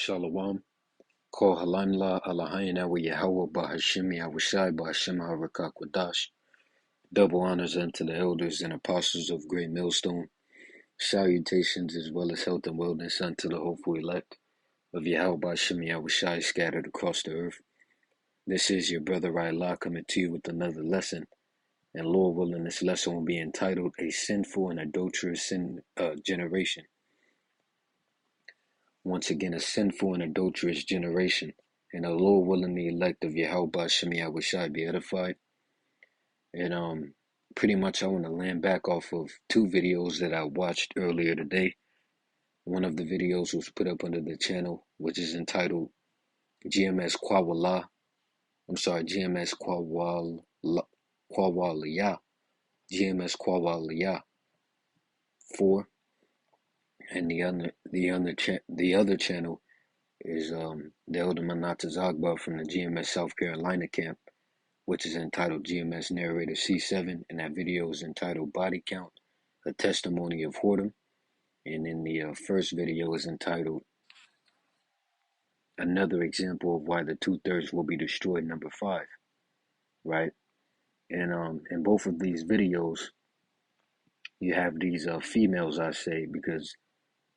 Shalom. Ko halamla Allahayna wa Yahweh Bahashim Yahushai Bahashim Harakakwadash. Double honors unto the elders and apostles of Great Millstone. Salutations as well as health and wellness unto the hopeful elect of Yahweh Bahashim Yahushai scattered across the earth. This is your brother Rayla coming to you with another lesson. And Lord willing, this lesson will be entitled A Sinful and Adulterous Generation. Once again, a sinful and adulterous generation, and the Lord willing, the elect of Yahweh Shemi, I wish I be edified. And pretty much I want to land back off of two videos that I watched earlier today. One of the videos was put up under the channel, which is entitled GMS Kwawala. GMS Kwawaliya. GMS Kwawaliya 4. And the other channel is the Elder Manata Zagba from the GMS South Carolina camp, which is entitled GMS Narrator C7, and that video is entitled Body Count, A Testimony of Whoredom. And then the first video is entitled Another Example of Why the Two-Thirds Will Be Destroyed, number 5, right? And in both of these videos, you have these females, I say, because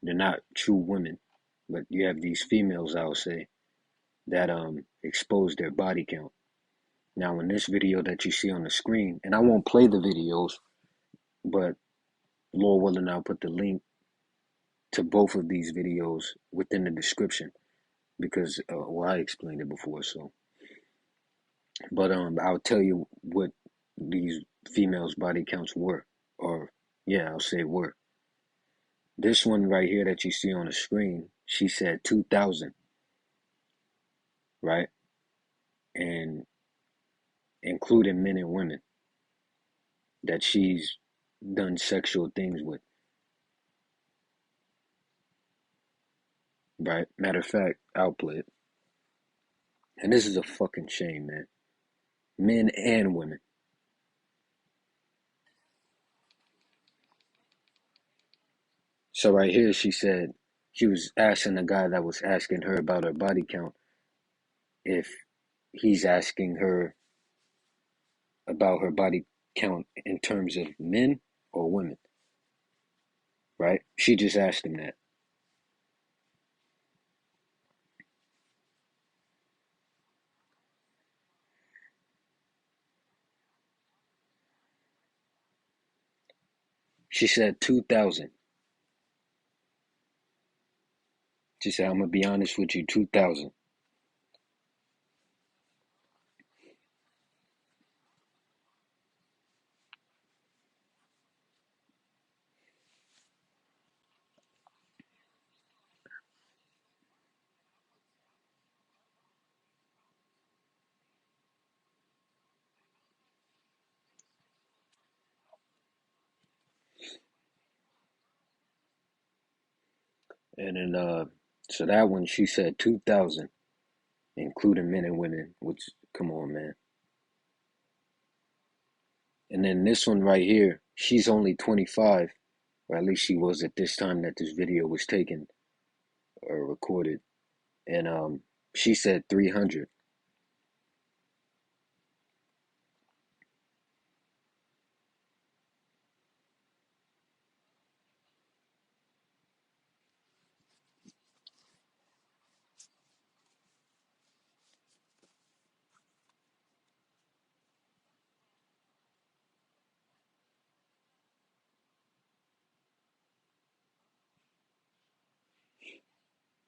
they're not true women, but you have these females, I'll say, that expose their body count. Now, in this video that you see on the screen, and I won't play the videos, but Lord willing, I'll put the link to both of these videos within the description because, I explained it before, so. But I'll tell you what these females' body counts were, or yeah, I'll say were. This one right here that you see on the screen, she said 2,000, right? And including men and women that she's done sexual things with. Right? Matter of fact, I'll play it. And this is a fucking shame, man. Men and women. So right here, she said, she was asking the guy that was asking her about her body count if he's asking her about her body count in terms of men or women. Right? She just asked him that. She said 2,000. She said, I'm going to be honest with you, 2,000. And then, so that one, she said 2,000, including men and women, which, come on, man. And then this one right here, she's only 25, or at least she was at this time that this video was taken or recorded. And she said 300.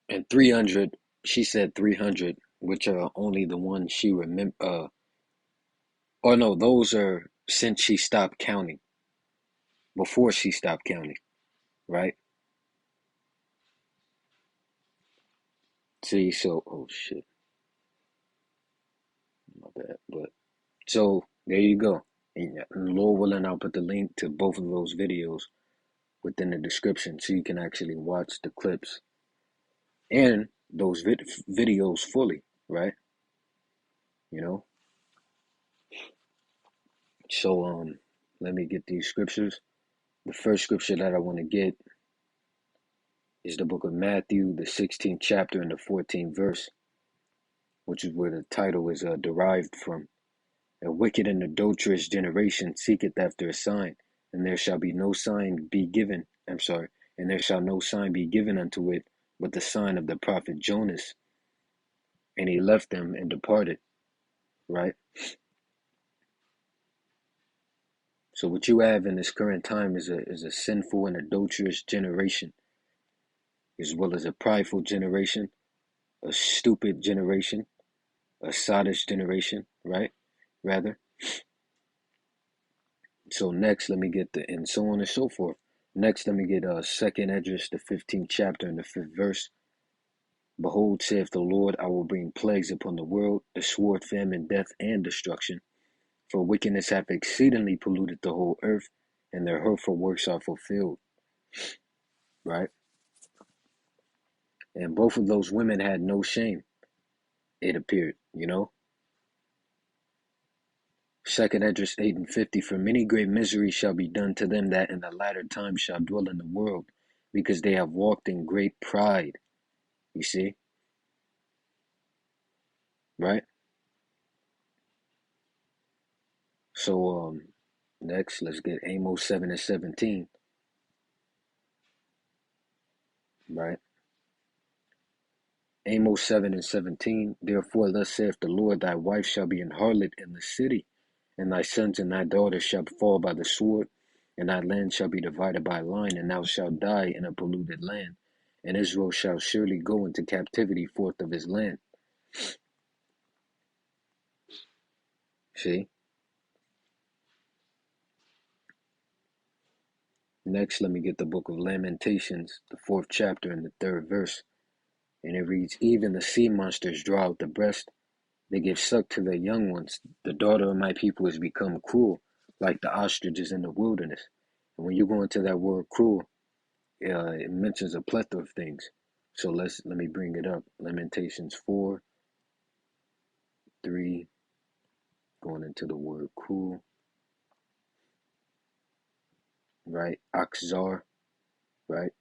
And 300, she said 300, which are only the ones she remember. Or no, those are since she stopped counting. Before she stopped counting, right? See, so, oh shit, my bad. But, so, there you go. And Lord willing, I'll put the link to both of those videos within the description so you can actually watch the clips and those videos fully, right? You know? So, let me get these scriptures. The first scripture that I want to get is the book of Matthew, the 16th chapter and the 14th verse, which is where the title is derived from. A wicked and adulterous generation seeketh after a sign, and there shall be no sign be given. And there shall no sign be given unto it, but the sign of the prophet Jonas. And he left them and departed. Right? So what you have in this current time is a sinful and adulterous generation, as well as a prideful generation, a stupid generation, a sottish generation, right? Rather. So next, let me get and so on and so forth. Next, let me get 2nd Esdras, the 15th chapter and the 5th verse. Behold, saith the Lord, I will bring plagues upon the world, the sword, famine, death, and destruction. For wickedness hath exceedingly polluted the whole earth, and their hurtful works are fulfilled. Right? And both of those women had no shame, it appeared, 2nd Esdras 8 and 50, for many great miseries shall be done to them that in the latter time shall dwell in the world, because they have walked in great pride. You see? Right? So next, let's get Amos 7 and 17. Right? Amos 7 and 17, therefore thus saith the Lord, thy wife shall be an harlot in the city, and thy sons and thy daughters shall fall by the sword, and thy land shall be divided by line, and thou shalt die in a polluted land, and Israel shall surely go into captivity forth of his land. See? Next, let me get the book of Lamentations, the 4th chapter and the 3rd verse, and it reads, even the sea monsters draw out the breast, they give suck to their young ones. The daughter of my people has become cruel, like the ostriches in the wilderness. And when you go into that word cruel, it mentions a plethora of things. So let me bring it up. Lamentations 4, 3, going into the word cruel, right? Akzar, right?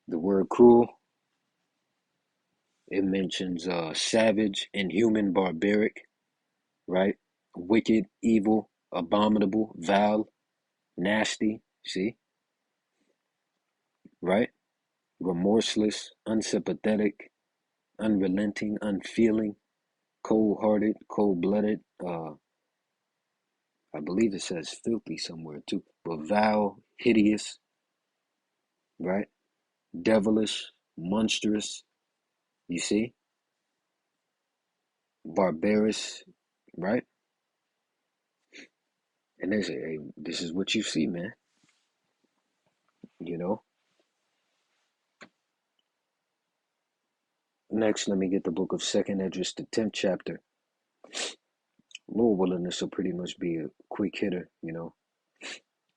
The word cruel, it mentions savage, inhuman, barbaric, right? Wicked, evil, abominable, vile, nasty, see? Right? Remorseless, unsympathetic, unrelenting, unfeeling, cold-hearted, cold-blooded. I believe it says filthy somewhere too, but vile, hideous, right? Devilish, monstrous. You see, barbarous, right? And they say, hey, this is what you see, man. You know. Next, let me get the book of 2nd Esdras, the 10th chapter. Lord willing, this will pretty much be a quick hitter.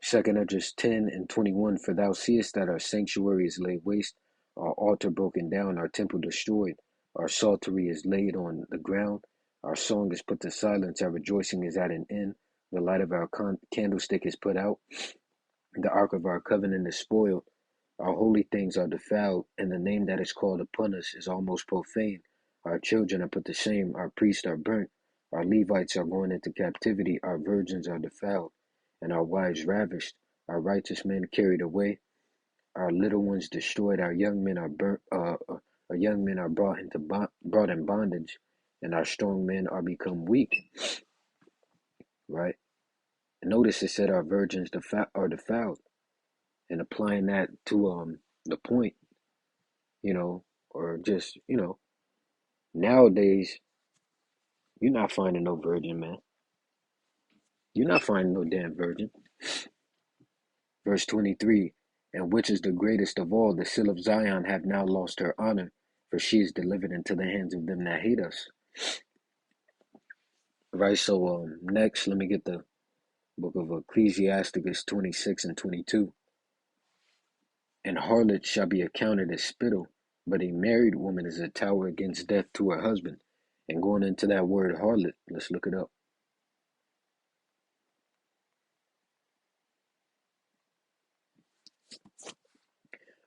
2nd Esdras 10 and 21, for thou seest that our sanctuary is laid waste, our altar broken down, our temple destroyed, our psaltery is laid on the ground, our song is put to silence, our rejoicing is at an end, the light of our candlestick is put out, the ark of our covenant is spoiled, our holy things are defiled, and the name that is called upon us is almost profane. Our children are put to shame, our priests are burnt, our Levites are going into captivity, our virgins are defiled, and our wives ravished, our righteous men carried away, our little ones destroyed, our young men are burnt, our young men are brought in bondage, and our strong men are become weak. Right? Notice it said our virgins are defiled, and applying that to the point, or just nowadays you're not finding no virgin, man. You're not finding no damn virgin. Verse 23, and which is the greatest of all, the seal of Zion hath now lost her honor, for she is delivered into the hands of them that hate us. Right, so next, let me get the book of Ecclesiasticus 26 and 22. And harlot shall be accounted as spittle, but a married woman is a tower against death to her husband. And going into that word harlot, let's look it up.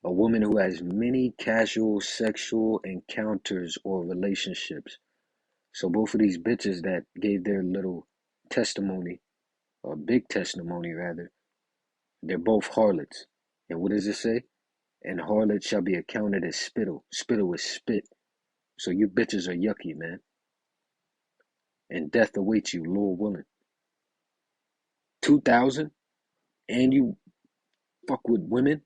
A woman who has many casual sexual encounters or relationships. So both of these bitches that gave their little testimony, or big testimony rather, they're both harlots. And what does it say? And harlots shall be accounted as spittle. Spittle is spit. So you bitches are yucky, man. And death awaits you, Lord willing. 2,000? And you fuck with women?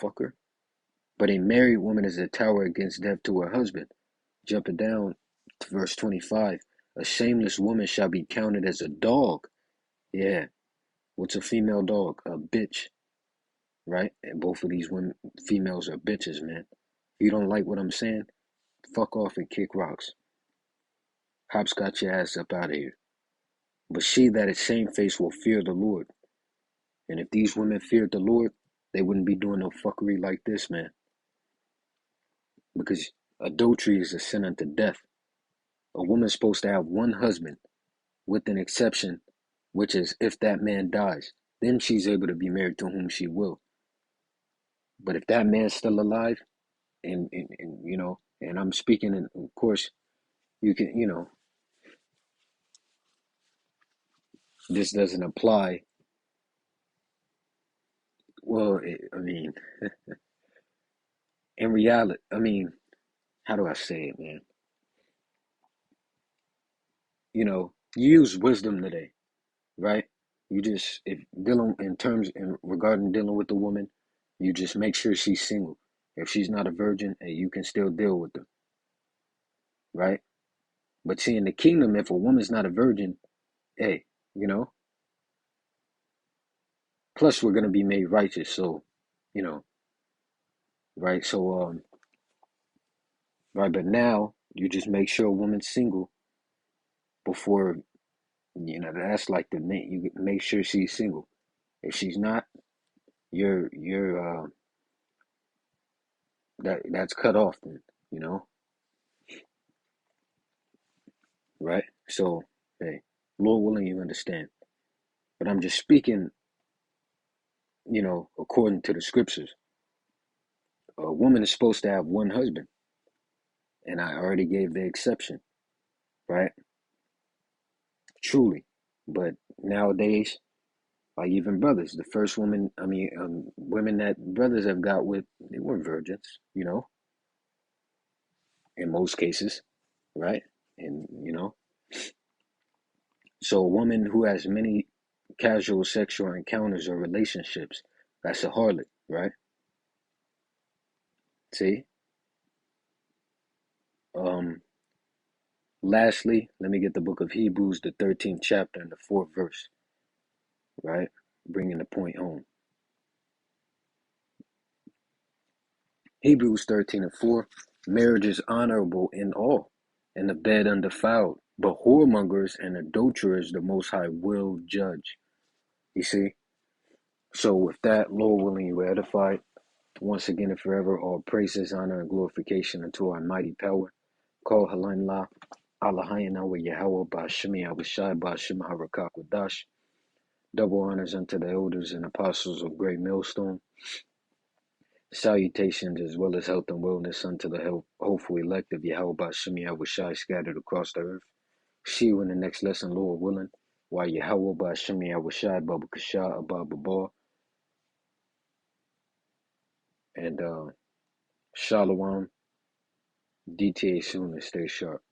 Fucker. But a married woman is a tower against death to her husband. Jumping down to verse 25. A shameless woman shall be counted as a dog. Yeah. What's a female dog? A bitch. Right? And both of these women, females are bitches, man. If you don't like what I'm saying, fuck off and kick rocks. Hopscotch your ass up out of here. But she that is shamefaced will fear the Lord. And if these women feared the Lord, they wouldn't be doing no fuckery like this, man. Because adultery is a sin unto death. A woman's supposed to have one husband, with an exception, which is if that man dies. Then she's able to be married to whom she will. But if that man's still alive, and you know, and I'm speaking, and of course, you can, you know, this doesn't apply. Well, I mean, in reality, I mean, how do I say it, man? You know, you use wisdom today, right? You just, if dealing in terms, in regarding dealing with the woman, you just make sure she's single. If she's not a virgin, hey, you can still deal with them, right? But see, in the kingdom, if a woman's not a virgin, hey, you know, plus we're gonna be made righteous, so, you know, right? So, right, but now you just make sure a woman's single before, you know, that's like the main, you make sure she's single. If she's not, you're that's cut off then, you know, right? So, hey, Lord willing, you understand. But I'm just speaking, you know, according to the scriptures. A woman is supposed to have one husband, and I already gave the exception, right? Truly. But nowadays, like even brothers, the first woman, I mean, women that brothers have got with, they weren't virgins, you know, in most cases, right? And, you know, so a woman who has many casual sexual encounters or relationships, that's a harlot, right? See? Um, Lastly, let me get the book of Hebrews, the 13th chapter and the 4th verse, right? Bringing the point home. Hebrews 13 and 4, marriage is honorable in all, and the bed undefiled, but whoremongers and adulterers the Most High will judge. You see? So with that, Lord willing, you were edified. Once again and forever, all praises, honor, and glorification unto our mighty power. Call Halan La, Allahayana wa Yahweh, Bashimi Abishai, Bashim Harakak Wadash. Double honors unto the elders and apostles of Great Millstone. Salutations as well as health and wellness unto the hopeful elect of Yahweh Bashim Yahushai scattered across the earth. See you in the next lesson, Lord willing. While Yahweh Bashim Yahushai, Baba Kasha, Abba Baba, and Shalom. DTA soon and stay sharp.